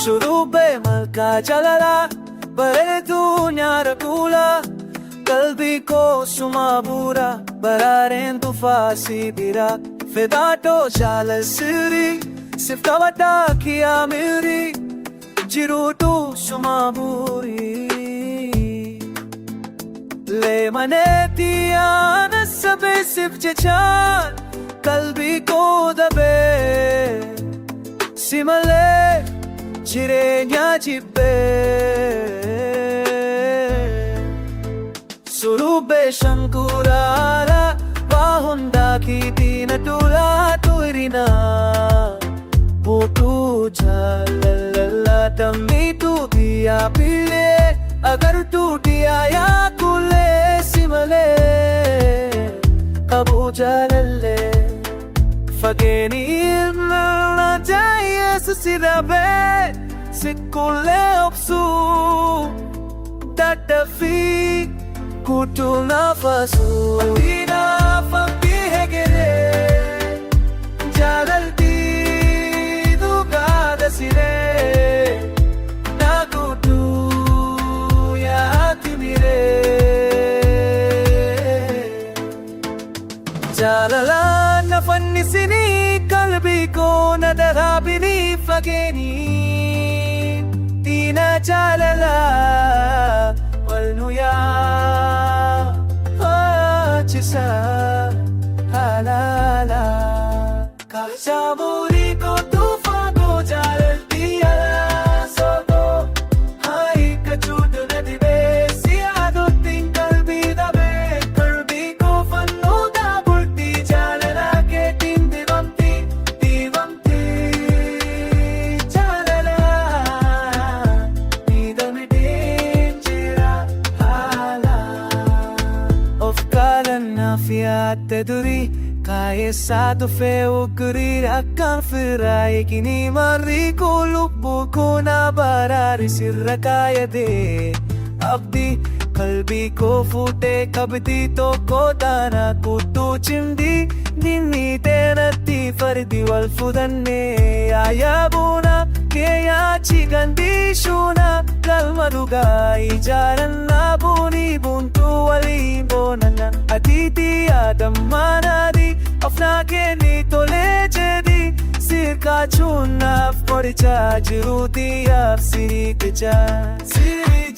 Surube malka jalala Baretu nyarakula Kalbi ko sumabura Bararen tu fasi dira Fedato jala siri Siftawata kiya miri Jirutu sumaburi Le manetiya nasabe sif jechan Kalbi ko dabe Simale Chirenya jibbe Surube shankurala Vahunda kitina tula tuirina Putu jalala tammi tu diya pile Agar tu diya ya kule simale Abu jalalle Fageni ilma jaya susirabe Sikule opsu Dadafi Kutu nafasu Adina fakti hegere Jalalti duga dasire Nagutu ya timire Jalala nafannisini kalbi ko nadarabini fageni Tina jalala walnuya Chisa halala Kachamuri ko tufan ko jalti ala soto Hai kachudu nadibe Siyado ting kalbi dabe Kalbi ko fanuda bulti jalala ke ting divamti Divamti jalala Nidamitin jira hala Of kalan na fiat teduri Kaya sa to fe ukuri akan firai Kini mari ko lukbo ko na barari sirra kaya de Abdi kalbi ko fute kabdi to ko dana kutu chimdi Dinni tenati fardi wal fudanne Ayabuna kaya chigandi shuna Kalmaduga ijaran na buni buntu wali bonanan Aditi adamanadi Afna ke ni tole jadi Sirka chuna foricha Jiruti af siri kecha Siri